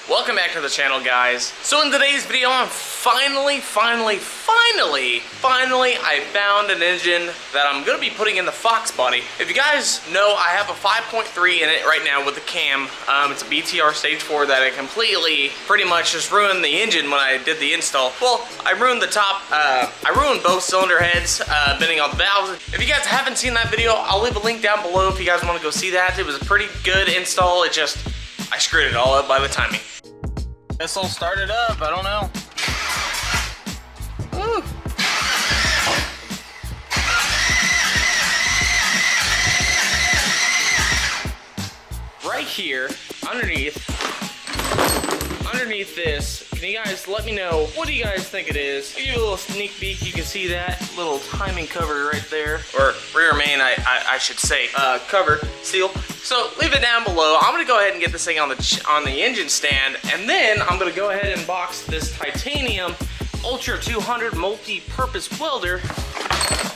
Welcome back to the channel, guys. So in today's video, I'm finally, I found an engine that I'm gonna be putting in the Foxbody. If you guys know, I have a 5.3 in it right now with the cam. It's a BTR stage 4 that I completely, pretty much just ruined the engine when I did the install. Well, I ruined the top, I ruined both cylinder heads, bending all the valves. If you guys haven't seen that video, I'll leave a link down below if you guys wanna go see that. It was a pretty good install. It just, I screwed it all up by the timing. Guess I'll start it up, I don't know. Woo. Right here, underneath this, can you guys let me know, what do you guys think it is? Give you a little sneak peek, you can see that little timing cover right there, or rear main, I should say, cover, seal. So leave it down below. I'm gonna go ahead and get this thing on the engine stand, and then I'm gonna go ahead and box this titanium Ultra 200 multi-purpose welder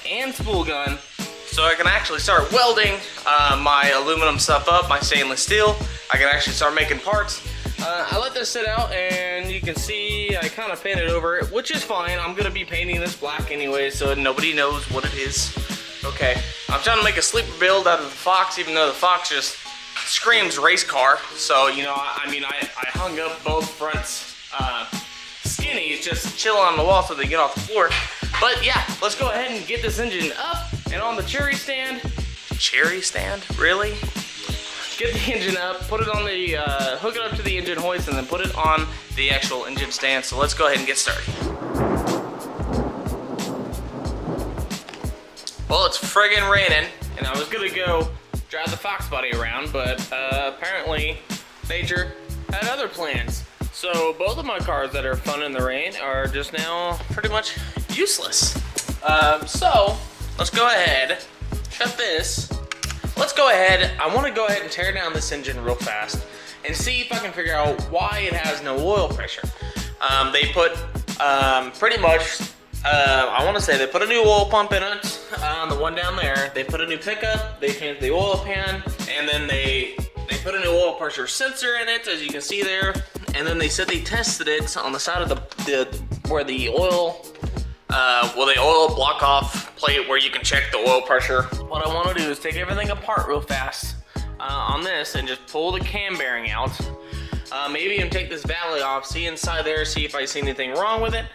and spool gun, so I can actually start welding my aluminum stuff up, my stainless steel. I can actually start making parts. I let this sit out, and you can see I kind of painted over it, which is fine. I'm gonna be painting this black anyway, so nobody knows what it is. Okay, I'm trying to make a sleeper build out of the Fox, even though the Fox just screams race car. So, you know, I mean, I hung up both fronts skinnies, just chilling on the wall so they get off the floor. But yeah, let's go ahead and get this engine up and on the cherry stand. Cherry stand? Really? Get the engine up, put it on the, hook it up to the engine hoist, and then put it on the actual engine stand. So let's go ahead and get started. Well, it's friggin' raining, and I was gonna go drive the Foxbody around, but apparently nature had other plans. So both of my cars that are fun in the rain are just now pretty much useless. So let's go ahead, shut this. Let's go ahead, I wanna go ahead and tear down this engine real fast and see if I can figure out why it has no oil pressure. They put pretty much, I want to say they put a new oil pump in it, the one down there. They put a new pickup, they changed the oil pan, and then they put a new oil pressure sensor in it, as you can see there. And then they said they tested it on the side of where the oil, the oil block off plate where you can check the oil pressure. What I want to do is take everything apart real fast on this and just pull the cam bearing out. Maybe even take this valley off, see inside there, see if I see anything wrong with it.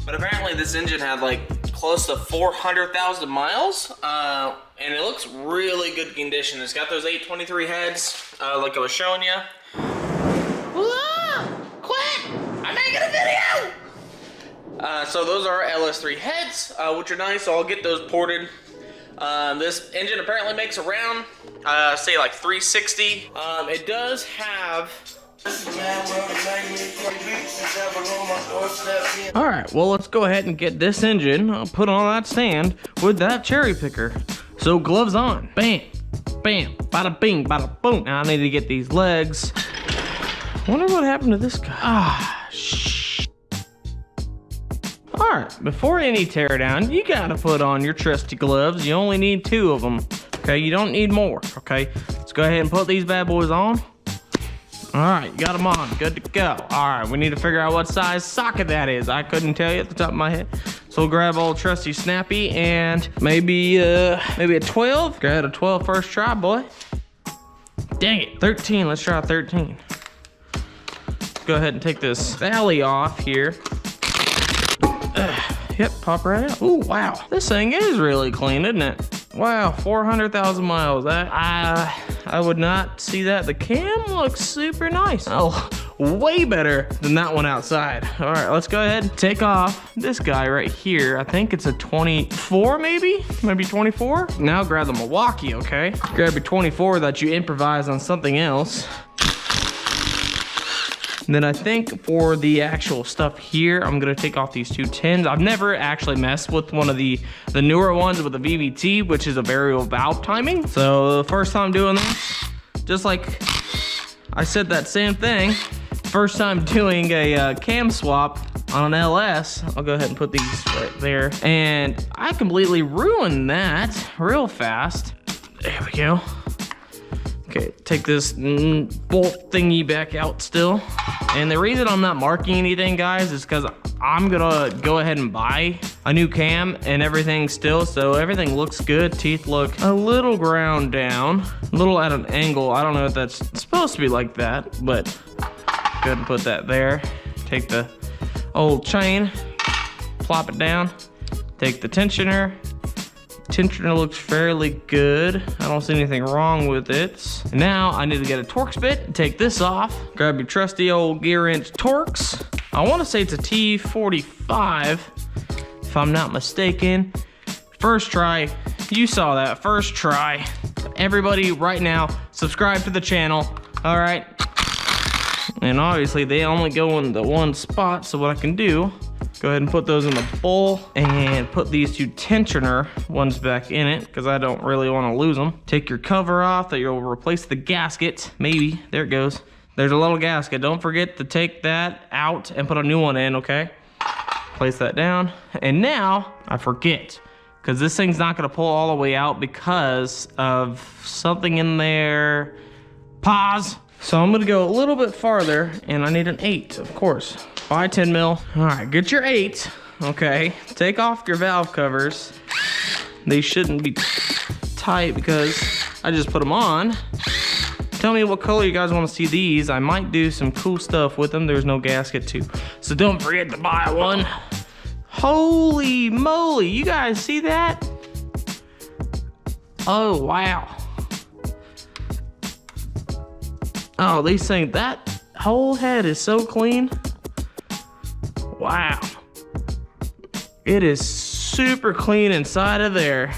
But apparently this engine had like close to 400,000 miles, and it looks really good condition. It's got those 823 heads, like I was showing you. Quit! I'm making a video! So those are LS3 heads, which are nice, so I'll get those ported. This engine apparently makes around, say like 360. It does have... Alright, well, let's go ahead and get this engine put on that stand with that cherry picker. So gloves on. Bam, bam, bada bing, bada boom. Now I need to get these legs. I wonder what happened to this guy. Ah, shh. Alright, before any teardown, you gotta put on your trusty gloves. You only need 2 of them. Okay, you don't need more. Okay, let's go ahead and put these bad boys on. All right, you got them on, good to go. All right, we need to figure out what size socket that is. I couldn't tell you at the top of my head. So we'll grab old trusty Snappy and maybe a 12. Grab a 12 first try, boy. Dang it, 13, let's try 13. Let's go ahead and take this valley off here. Yep, pop right out. Ooh, wow, this thing is really clean, isn't it? Wow, 400,000 miles. I would not see that. The cam looks super nice. Oh, way better than that one outside. All right, let's go ahead and take off this guy right here. I think it's a 24 maybe 24. Now grab the Milwaukee, okay? Grab your 24 that you improvise on something else. And then I think for the actual stuff here, I'm gonna take off these 2 tins. I've never actually messed with one of the newer ones with the VVT, which is a variable valve timing. So the first time doing this, just like I said that same thing, first time doing a cam swap on an LS, I'll go ahead and put these right there. And I completely ruined that real fast. There we go. Okay, take this bolt thingy back out still. And the reason I'm not marking anything, guys, is because I'm gonna go ahead and buy a new cam and everything still, so everything looks good. Teeth look a little ground down, a little at an angle. I don't know if that's supposed to be like that, but go ahead and put that there. Take the old chain, plop it down, take the tensioner. Tensioner looks fairly good. I don't see anything wrong with it. And now I need to get a Torx bit and take this off. Grab your trusty old gear wrench Torx. I want to say it's a T45, if I'm not mistaken. First try, you saw that, first try. Everybody right now, subscribe to the channel, all right? And obviously they only go in the one spot, so what I can do, go ahead and put those in the bowl and put these two tensioner ones back in it because I don't really want to lose them. Take your cover off that you'll replace the gasket. Maybe, there it goes. There's a little gasket. Don't forget to take that out and put a new one in, okay? Place that down. And now, I forget, because this thing's not gonna pull all the way out because of something in there. Pause. So I'm gonna go a little bit farther and I need an 8, of course. Buy 10 mil. All right, get your 8, okay? Take off your valve covers. They shouldn't be tight because I just put them on. Tell me what color you guys want to see these. I might do some cool stuff with them. There's no gasket too. So don't forget to buy one. Holy moly, you guys see that? Oh, wow. Oh, these things, that whole head is so clean. Wow. It is super clean inside of there.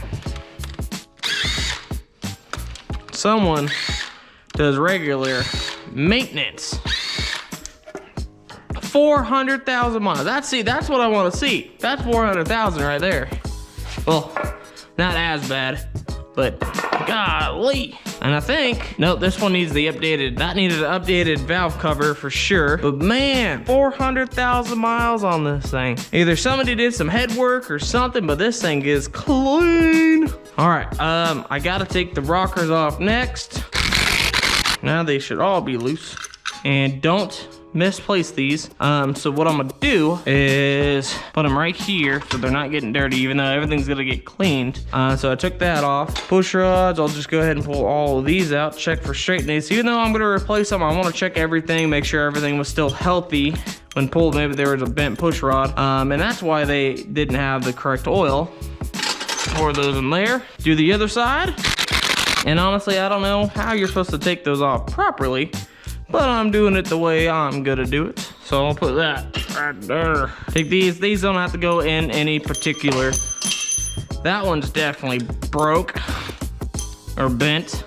Someone does regular maintenance. 400,000 miles. That's what I want to see. That's 400,000 right there. Well, not as bad, but golly. And I think, no, this one needs the updated, that needed an updated valve cover for sure. But man, 400,000 miles on this thing. Either somebody did some head work or something, but this thing is clean. All right, I gotta take the rockers off next. Now they should all be loose. And don't misplace these. So what I'm gonna do is put them right here so they're not getting dirty, even though everything's gonna get cleaned. So I took that off. Push rods, I'll just go ahead and pull all of these out, check for straightness. Even though I'm gonna replace them, I wanna check everything, make sure everything was still healthy. When pulled, maybe there was a bent push rod. And that's why they didn't have the correct oil. Pour those in there. Do the other side. And honestly, I don't know how you're supposed to take those off properly, but I'm doing it the way I'm gonna do it. So I'll put that right there. Take these don't have to go in any particular. That one's definitely broke or bent,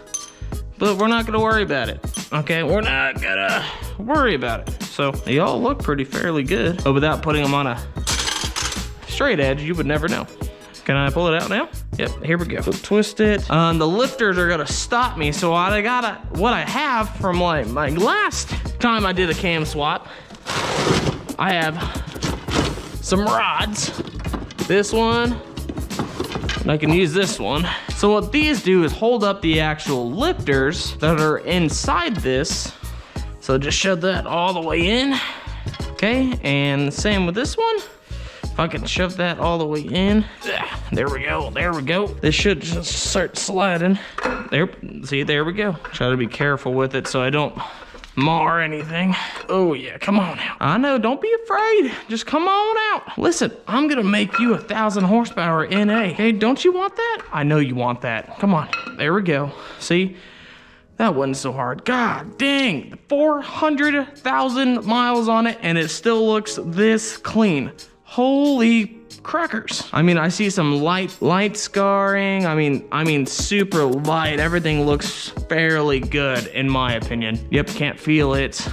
but we're not gonna worry about it. Okay, we're not gonna worry about it. So they all look pretty fairly good, but without putting them on a straight edge, you would never know. Can I pull it out now? Yep, here we go. So twist it. The lifters are gonna stop me, so what I have from my last time I did a cam swap, I have some rods. This one, and I can use this one. So what these do is hold up the actual lifters that are inside this. So just shove that all the way in. Okay, and the same with this one. If I can shove that all the way in. There we go, there we go. This should just start sliding. There, see, there we go. Try to be careful with it so I don't mar anything. Oh yeah, come on out. I know, don't be afraid. Just come on out. Listen, I'm gonna make you 1,000 horsepower NA. Okay, don't you want that? I know you want that. Come on, there we go. See, that wasn't so hard. God dang, 400,000 miles on it and it still looks this clean. Holy crackers. I mean, I see some light scarring. I mean, super light. Everything looks fairly good in my opinion. Yep, can't feel it.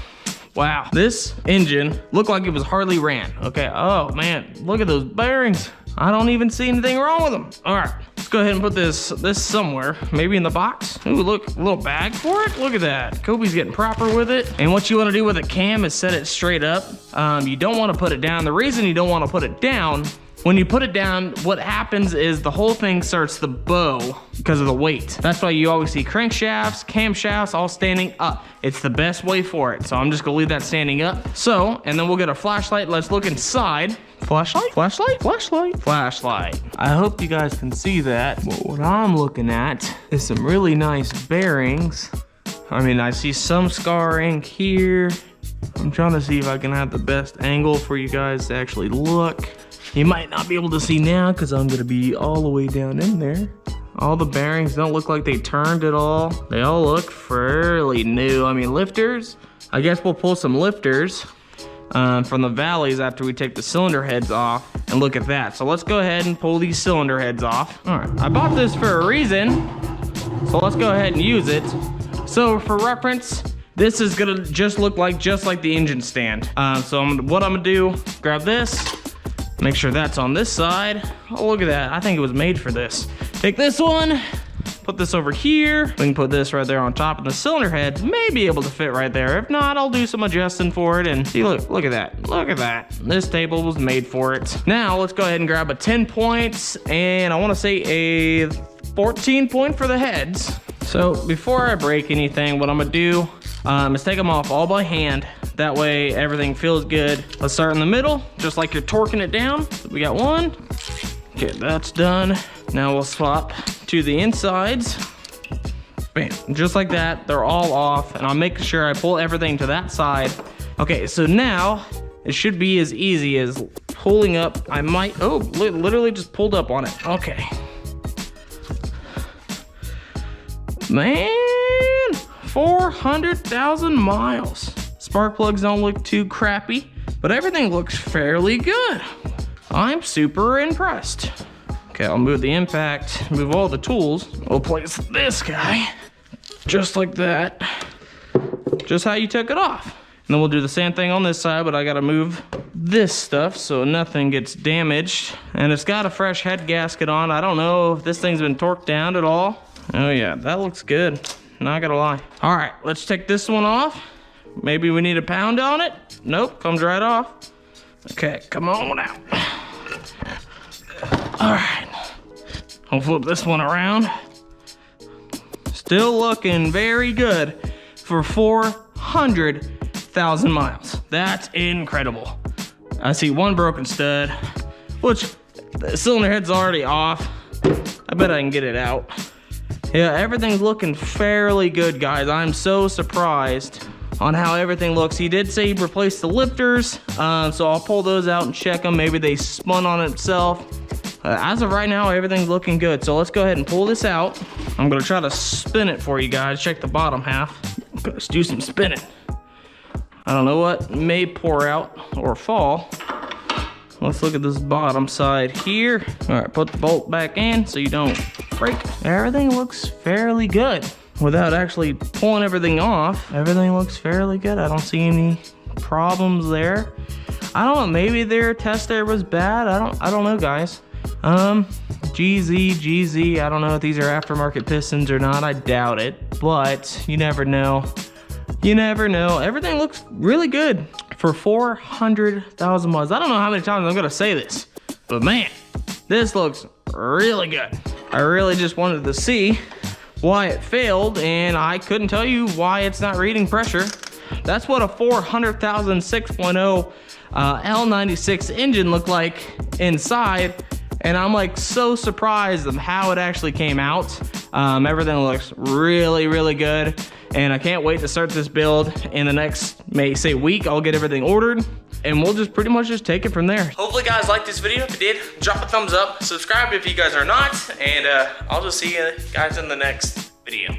Wow, this engine looked like it was hardly ran. Okay, oh man, look at those bearings. I don't even see anything wrong with them. All right, let's go ahead and put this somewhere, maybe in the box. Ooh, look, a little bag for it. Look at that. Kobe's getting proper with it. And what you want to do with a cam is set it straight up. You don't want to put it down. The reason you don't want to put it down, when you put it down, what happens is the whole thing starts to bow because of the weight. That's why you always see crankshafts, camshafts all standing up. It's the best way for it. So I'm just gonna leave that standing up. So, and then we'll get a flashlight. Let's look inside. Flashlight, flashlight, flashlight, flashlight. I hope you guys can see that. But what I'm looking at is some really nice bearings. I mean, I see some scarring here. I'm trying to see if I can have the best angle for you guys to actually look. You might not be able to see now because I'm gonna be all the way down in there. All the bearings don't look like they turned at all. They all look fairly new. I mean, lifters, I guess we'll pull some lifters from the valleys after we take the cylinder heads off and look at that. So let's go ahead and pull these cylinder heads off. All right, I bought this for a reason, so let's go ahead and use it. So for reference, this is gonna just look like the engine stand. So what I'm gonna do, grab this, make sure that's on this side. Oh, look at that, I think it was made for this. Take this one, put this over here. We can put this right there on top, and the cylinder head may be able to fit right there. If not, I'll do some adjusting for it. And see, look at that, look at that. This table was made for it. Now, let's go ahead and grab a 10 points, and I wanna say a 14 point for the heads. So before I break anything, what I'm gonna do is take them off all by hand. That way everything feels good. Let's start in the middle, just like you're torquing it down. So we got one. Okay, that's done. Now we'll swap to the insides. Bam, just like that, they're all off, and I'll make sure I pull everything to that side. Okay, so now it should be as easy as pulling up. I might, oh, literally just pulled up on it. Okay. Man, 400,000 miles. Spark plugs don't look too crappy, but everything looks fairly good. I'm super impressed. Okay, I'll move the impact, move all the tools. We'll place this guy, just like that. Just how you took it off. And then we'll do the same thing on this side, but I gotta move this stuff so nothing gets damaged. And it's got a fresh head gasket on. I don't know if this thing's been torqued down at all. Oh yeah, that looks good, not gonna lie. All right, let's take this one off. Maybe we need a pound on it. Nope, comes right off. Okay, come on out. All right, I'll flip this one around. Still looking very good for 400,000 miles. That's incredible. I see one broken stud, which the cylinder head's already off. I bet I can get it out. Yeah, everything's looking fairly good, guys. I'm so surprised on how everything looks. He did say he replaced the lifters, so I'll pull those out and check them. Maybe they spun on itself. As of right now, everything's looking good. So let's go ahead and pull this out. I'm gonna try to spin it for you guys. Check the bottom half. Let's do some spinning. I don't know what may pour out or fall. Let's look at this bottom side here. All right, put the bolt back in so you don't break. Everything looks fairly good. Without actually pulling everything off, everything looks fairly good. I don't see any problems there. I don't know, maybe their test air was bad. I don't know, guys. GZ, I don't know if these are aftermarket pistons or not. I doubt it, but you never know. You never know. Everything looks really good for 400,000 miles. I don't know how many times I'm gonna say this, but man, this looks really good. I really just wanted to see why it failed, and I couldn't tell you why it's not reading pressure. That's what a 400,000 6.0 L96 engine looked like inside, and I'm like so surprised of how it actually came out. Everything looks really, really good, and I can't wait to start this build in the next, say week. I'll get everything ordered, and we'll just pretty much just take it from there. Hopefully you guys liked this video. If you did, drop a thumbs up, subscribe if you guys are not, and I'll just see you guys in the next video.